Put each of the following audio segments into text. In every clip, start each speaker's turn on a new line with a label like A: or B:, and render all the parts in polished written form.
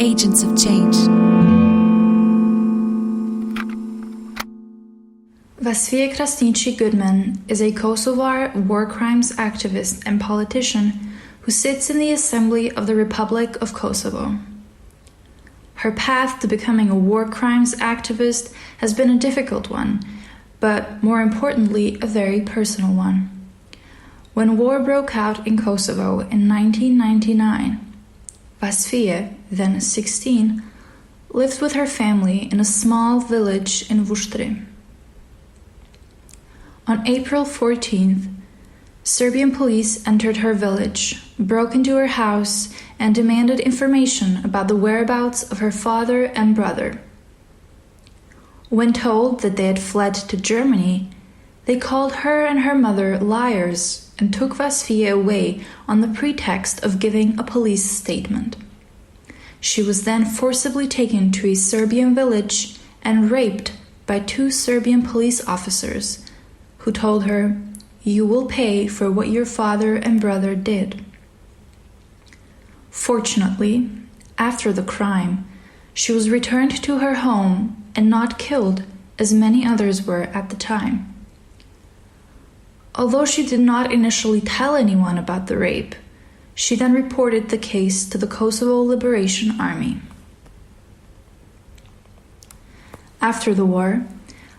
A: Agents of Change.
B: Vasfije Krasniqi Goodman is a Kosovar war crimes activist and politician who sits in the Assembly of the Republic of Kosovo. Her path to becoming a war crimes activist has been a difficult one, but more importantly, a very personal one. When war broke out in Kosovo in 1999, Vasfije, then 16, lived with her family in a small village in Vuštri. On April 14th, Serbian police entered her village, broke into her house, and demanded information about the whereabouts of her father and brother. When told that they had fled to Germany, they called her and her mother liars and took Vasfije away on the pretext of giving a police statement. She was then forcibly taken to a Serbian village and raped by 2 Serbian police officers who told her, "You will pay for what your father and brother did." Fortunately, after the crime, she was returned to her home and not killed as many others were at the time. Although she did not initially tell anyone about the rape, she then reported the case to the Kosovo Liberation Army. After the war,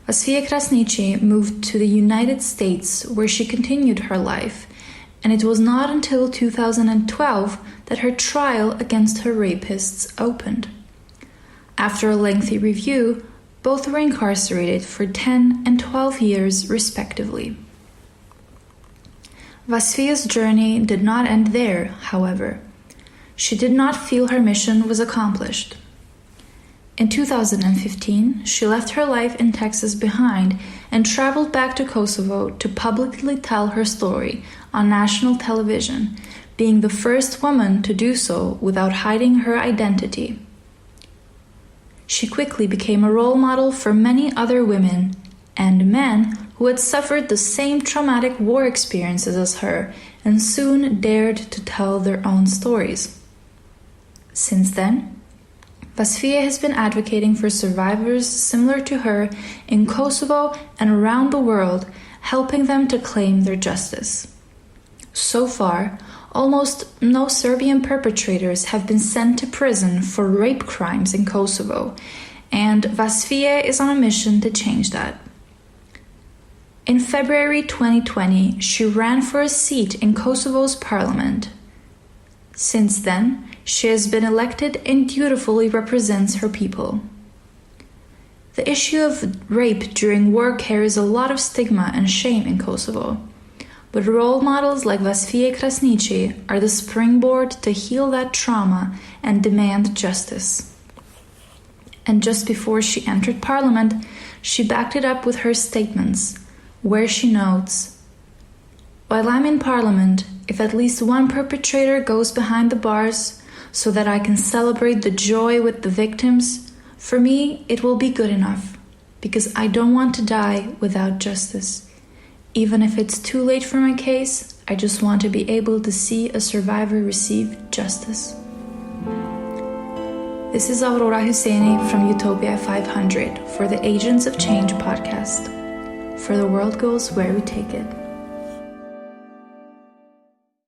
B: Vasfije Krasniqi moved to the United States where she continued her life, and it was not until 2012 that her trial against her rapists opened. After a lengthy review, both were incarcerated for 10 and 12 years respectively. Vasfije's journey did not end there, however. She did not feel her mission was accomplished. In 2015, she left her life in Texas behind and traveled back to Kosovo to publicly tell her story on national television, being the first woman to do so without hiding her identity. She quickly became a role model for many other women and men who had suffered the same traumatic war experiences as her and soon dared to tell their own stories. Since then, Vasfije has been advocating for survivors similar to her in Kosovo and around the world, helping them to claim their justice. So far, almost no Serbian perpetrators have been sent to prison for rape crimes in Kosovo, and Vasfije is on a mission to change that. In February 2020, she ran for a seat in Kosovo's parliament. Since then, she has been elected and dutifully represents her people. The issue of rape during war carries a lot of stigma and shame in Kosovo, but role models like Vasfije Krasniqi are the springboard to heal that trauma and demand justice. And just before she entered parliament, she backed it up with her statements, where she notes, "While I'm in parliament, if at least one perpetrator goes behind the bars so that I can celebrate the joy with the victims, for me it will be good enough, because I don't want to die without justice. Even if it's too late for my case, I just want to be able to see a survivor receive justice." This is Aurora Hyseni from Utopia 500 for the Agents of Change podcast. For the world goes where we take it.